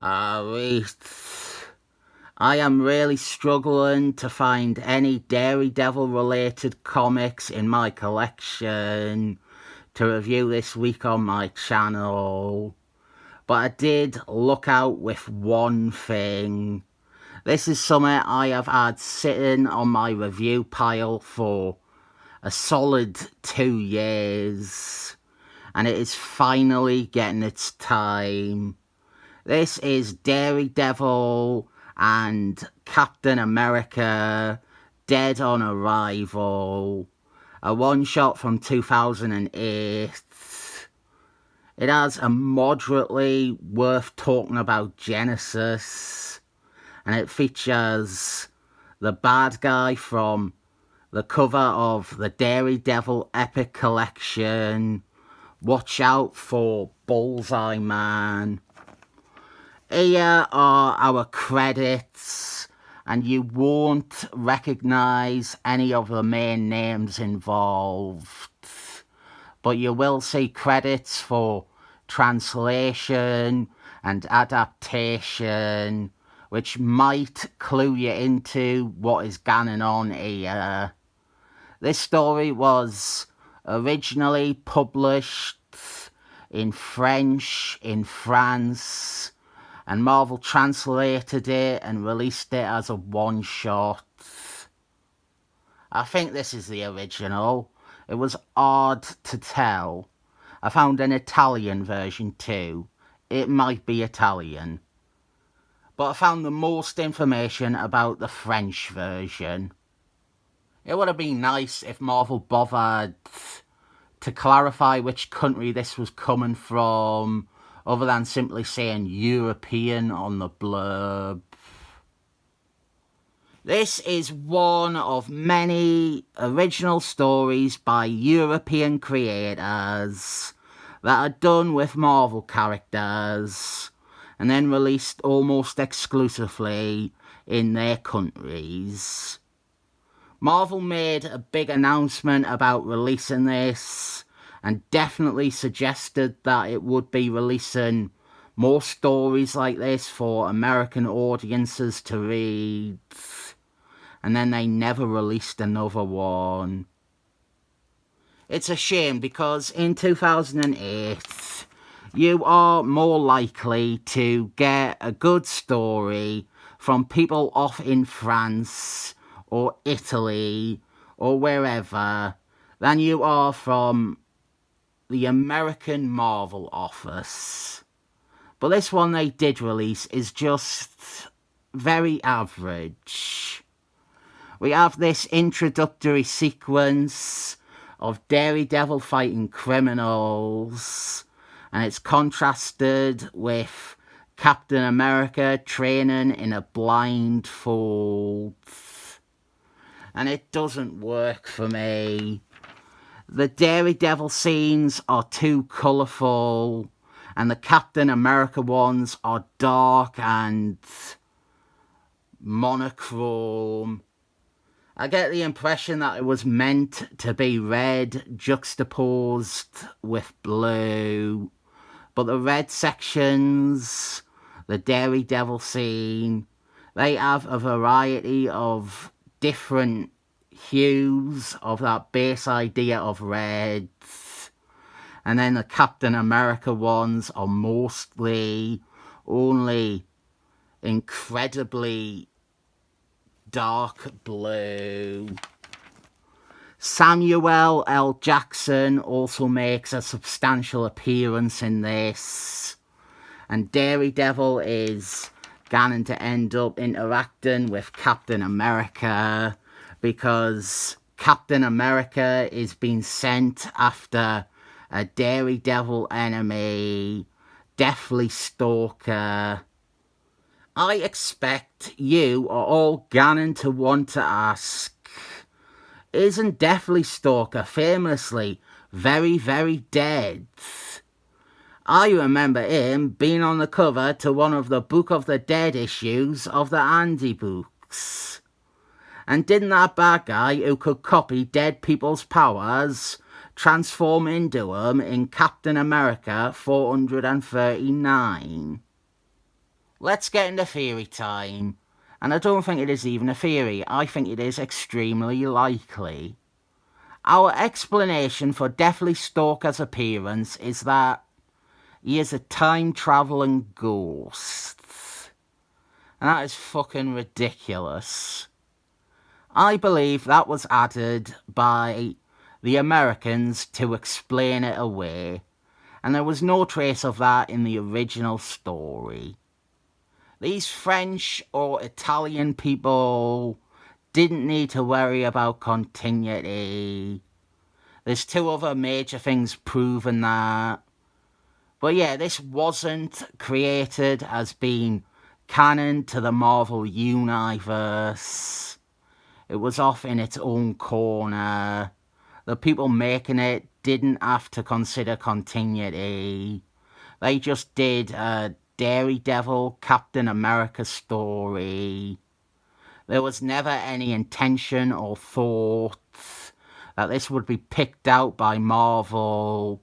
Wait. I am really struggling to find any Daredevil related comics in my collection to review this week on my channel. But I did look out with one thing. This is something I have had sitting on my review pile for a solid 2 years. And it is finally getting its time. This is Daredevil and Captain America Dead on Arrival, a one-shot from 2008. It has a moderately worth talking about Genesis, and it features the bad guy from the cover of the Daredevil Epic Collection. Watch out for Bullseye Man. Here are our credits, and you won't recognise any of the main names involved, but you will see credits for translation and adaptation, which might clue you into what is going on here. This story was originally published in French in France, and Marvel translated it and released it as a one-shot. I think this is the original. It was hard to tell. I found an Italian version too. It might be Italian. But I found the most information about the French version. It would have been nice if Marvel bothered to clarify which country this was coming from, other than simply saying European on the blurb. This is one of many original stories by European creators that are done with Marvel characters and then released almost exclusively in their countries. Marvel made a big announcement about releasing this and definitely suggested that it would be releasing more stories like this for American audiences to read, and then they never released another one. It's a shame because in 2008 you are more likely to get a good story from people off in France or Italy or wherever than you are from the American Marvel office. But this one they did release is just very average. We have this introductory sequence of Daredevil fighting criminals, and it's contrasted with Captain America training in a blindfold. And it doesn't work for me. The Daredevil scenes are too colourful, and the Captain America ones are dark and monochrome. I get the impression that it was meant to be red juxtaposed with blue, but the red sections, the Daredevil scene, they have a variety of different hues of that base idea of red, and then the Captain America ones are mostly only incredibly dark blue. Samuel L. Jackson also makes a substantial appearance in this, and Daredevil is going to end up interacting with Captain America because Captain America is being sent after a Daredevil enemy, Death-Stalker. I expect you are all going to want to ask, isn't Death-Stalker famously very, very dead? I remember him being on the cover to one of the Book of the Dead issues of the Andy books. And didn't that bad guy who could copy dead people's powers transform into them in Captain America 439? let's get into theory time. And I don't think it is even a theory, I think it is extremely likely. Our explanation for Death-Stalker's appearance is that he is a time-travelling ghost. And that is fucking ridiculous. I believe that was added by the Americans to explain it away, and there was no trace of that in the original story. These French or Italian people didn't need to worry about continuity. There's two other major things proving that. But yeah, this wasn't created as being canon to the Marvel Universe. It was off in its own corner. The people making it didn't have to consider continuity. They just did a Daredevil Captain America story. There was never any intention or thought that this would be picked out by Marvel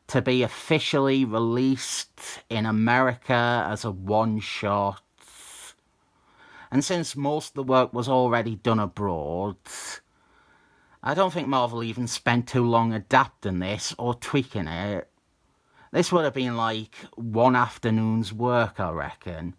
to be officially released in America as a one-shot. And since most of the work was already done abroad, I don't think Marvel even spent too long adapting this or tweaking it. This would have been like one afternoon's work, I reckon.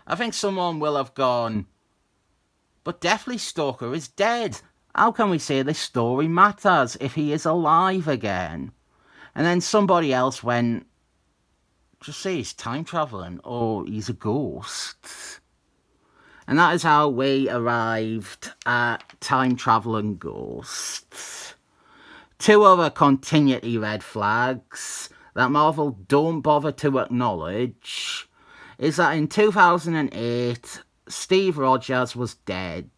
I think someone will have gone, but Death-Stalker is dead. How can we say this story matters if he is alive again? And then somebody else went, just say he's time travelling or he's a ghost. And that is how we arrived at time travelling ghosts. Two other continuity red flags that Marvel don't bother to acknowledge is that in 2008, Steve Rogers was dead.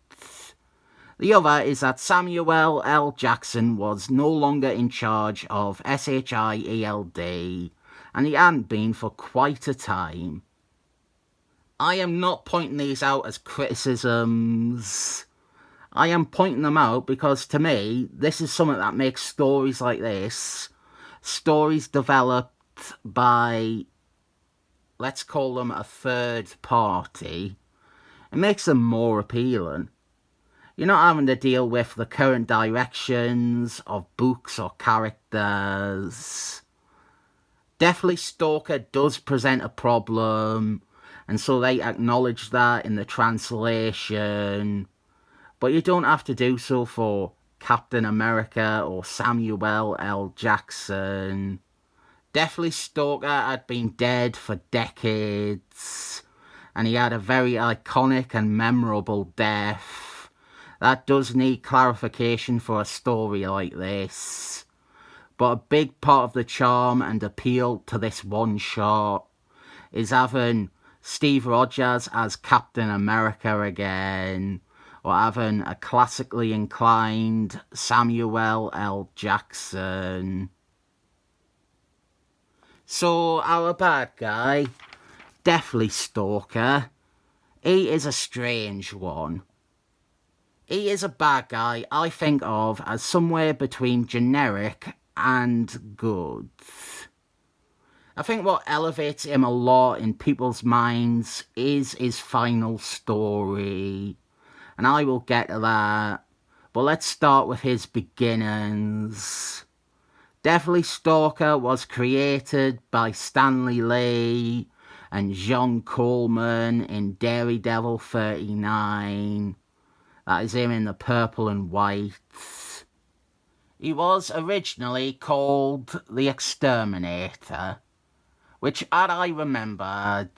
The other is that Samuel L. Jackson was no longer in charge of S.H.I.E.L.D, and he hadn't been for quite a time. I am not pointing these out as criticisms. I am pointing them out because, to me, this is something that makes stories like this, stories developed by, let's call them a third party, it makes them more appealing. You're not having to deal with the current directions of books or characters. Death-Stalker does present a problem, and so they acknowledge that in the translation. But you don't have to do so for Captain America or Samuel L. Jackson. Death-Stalker had been dead for decades, and he had a very iconic and memorable death. That does need clarification for a story like this. But a big part of the charm and appeal to this one shot is having Steve Rogers as Captain America again, or having a classically inclined Samuel L. Jackson. So our bad guy, Death-Stalker, he is a strange one. He is a bad guy I think of as somewhere between generic and good. I think what elevates him a lot in people's minds is his final story, and I will get to that, but let's start with his beginnings. Death-Stalker was created by Stanley Lee and John Coleman in Daredevil 39. That is him in the purple and white. He was originally called the Exterminator, which, had I remembered,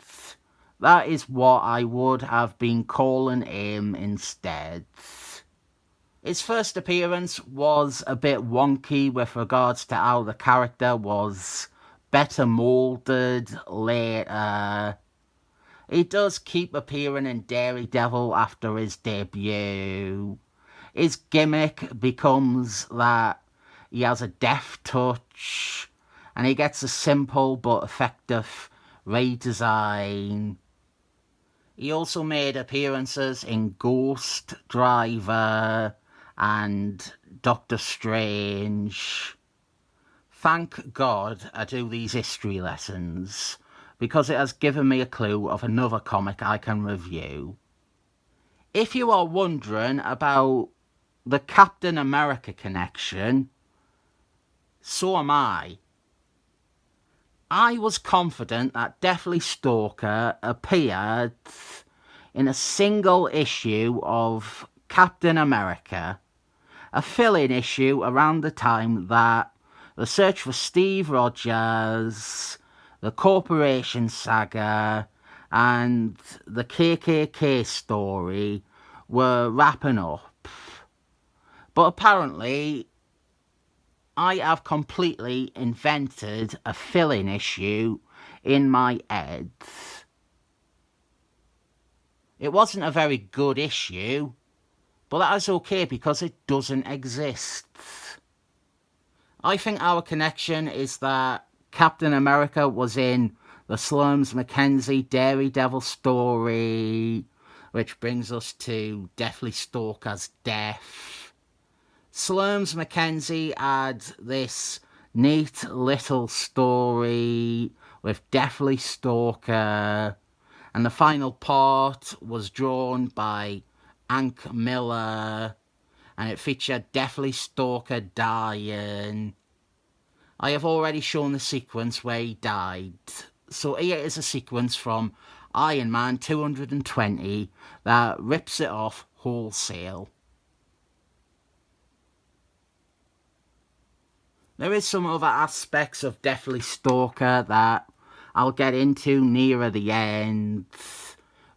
that is what I would have been calling him instead. His first appearance was a bit wonky with regards to how the character was better moulded later. He does keep appearing in Daredevil after his debut. His gimmick becomes that he has a deft touch, and he gets a simple but effective redesign. He also made appearances in Ghost Driver and Doctor Strange. Thank God I do these history lessons, because it has given me a clue of another comic I can review. If you are wondering about the Captain America connection, so am I. I was confident that Death-Stalker appeared in a single issue of Captain America, a fill-in issue around the time that the search for Steve Rogers, the Corporation Saga, and the KKK story were wrapping up. But apparently, I have completely invented a fill-in issue in my head. It wasn't a very good issue, but that is okay because it doesn't exist. I think our connection is that Captain America was in the Slums Mackenzie Daredevil story, which brings us to Death-Stalker's death. Slums Mackenzie had this neat little story with Death-Stalker, and the final part was drawn by Hank Miller, and it featured Death-Stalker dying. I have already shown the sequence where he died, so here is a sequence from Iron Man 220 that rips it off wholesale. There is some other aspects of Death-Stalker that I'll get into nearer the end,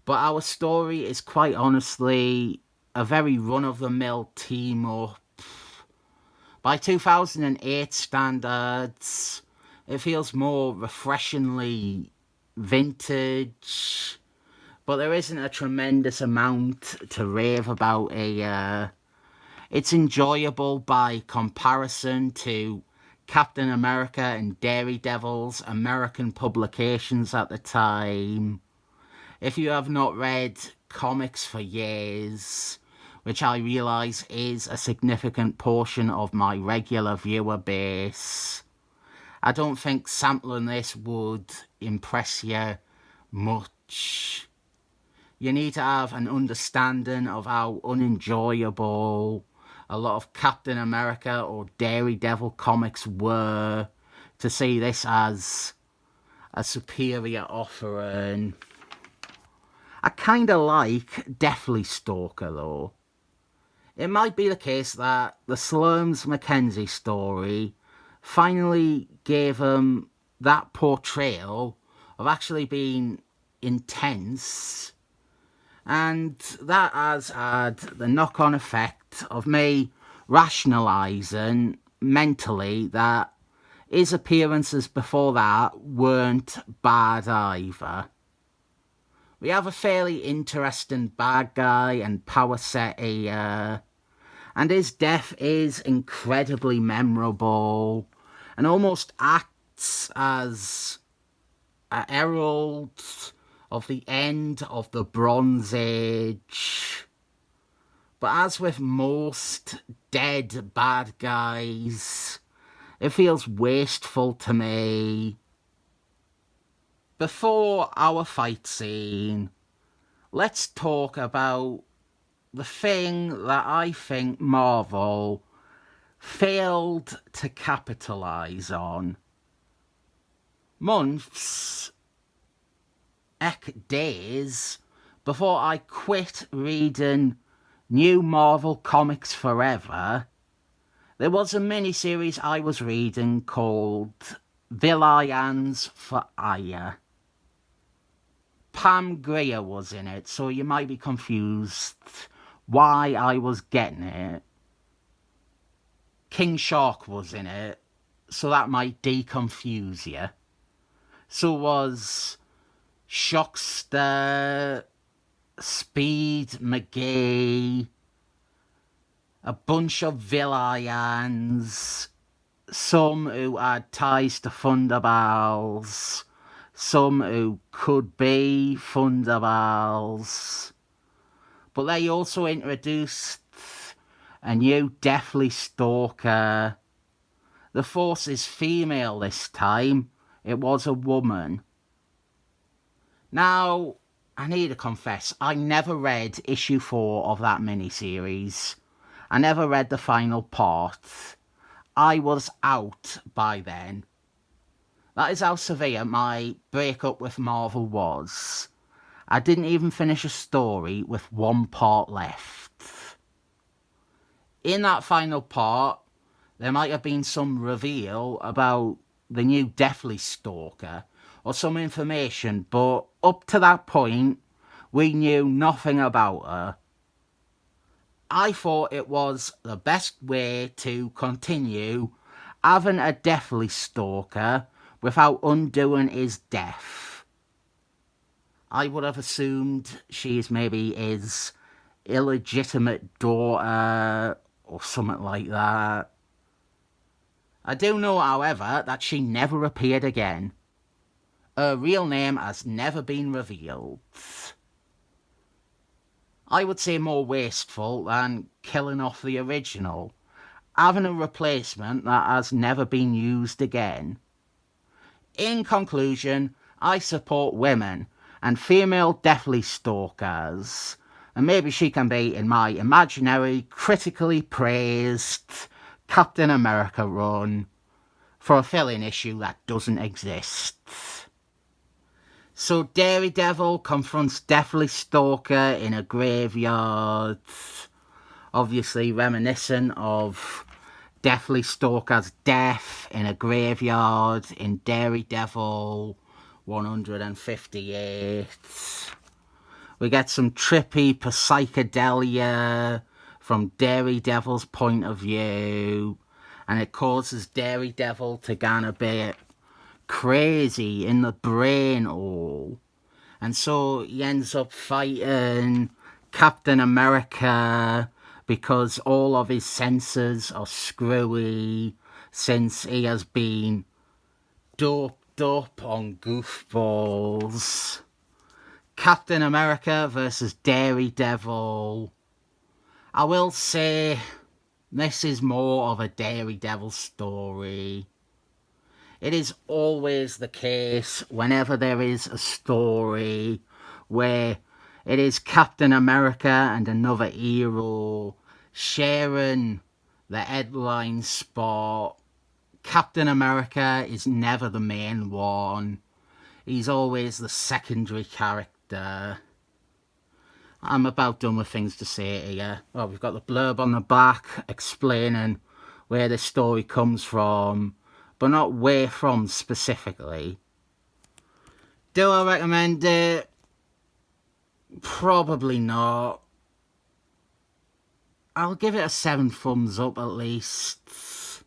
but our story is quite honestly a very run-of-the-mill team-up. By 2008 standards, it feels more refreshingly vintage, but there isn't a tremendous amount to rave about here. It's enjoyable by comparison to Captain America and Daredevil's American publications at the time. If you have not read comics for years, which I realise is a significant portion of my regular viewer base, I don't think sampling this would impress you much. You need to have an understanding of how unenjoyable a lot of Captain America or Daredevil comics were to see this as a superior offering. I kinda like Death-Stalker though. It might be the case that the Slums Mackenzie story finally gave him that portrayal of actually being intense, and that has had the knock-on effect of me rationalising mentally that his appearances before that weren't bad either. We have a fairly interesting bad guy and power set here, and his death is incredibly memorable and almost acts as a herald of the end of the Bronze Age. But as with most dead bad guys, it feels wasteful to me. Before our fight scene, let's talk about the thing that I think Marvel failed to capitalise on. Months, heck days, before I quit reading New Marvel Comics Forever, there was a miniseries I was reading called Villains for Hire. Pam Grier was in it, so you might be confused why I was getting it. King Shark was in it, so that might de-confuse you. So was Shockster, Speed McGee, a bunch of villains, some who had ties to Thunderbals, some who could be Thunderbals. But they also introduced a new Death-Stalker. The Force is female this time. It was a woman. Now, I need to confess, I never read issue 4 of that miniseries. I never read the final part. I was out by then. That is how severe my breakup with Marvel was. I didn't even finish a story with one part left. In that final part, there might have been some reveal about the new Death-Stalker or some information, but up to that point, we knew nothing about her. I thought it was the best way to continue having a Death-Stalker without undoing his death. I would have assumed she's maybe his illegitimate daughter or something like that. I do know, however, that she never appeared again. Her real name has never been revealed. I would say more wasteful than killing off the original, having a replacement that has never been used again. In conclusion, I support women and female Death-Stalkers, and maybe she can be in my imaginary, critically praised Captain America run for a fill-in issue that doesn't exist. So Daredevil confronts Death-Stalker in a graveyard, obviously reminiscent of Death-Stalker's death in a graveyard in Daredevil 158. We get some trippy psychedelia from Daredevil's point of view, and it causes Daredevil to get a bit crazy in the brain all. And so he ends up fighting Captain America because all of his senses are screwy since he has been doped up on goofballs. Captain America versus Daredevil. I will say this is more of a Daredevil story. It is always the case whenever there is a story where it is Captain America and another hero sharing the headline spot. Captain America is never the main one. He's always the secondary character. I'm about done with things to say here. Well, we've got the blurb on the back explaining where the story comes from, but not where from specifically. Do I recommend it? Probably not. I'll give it a 7 thumbs up at least.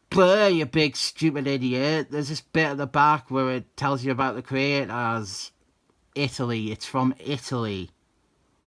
Blur, you big stupid idiot. There's this bit at the back where it tells you about the creators. Italy. It's from Italy.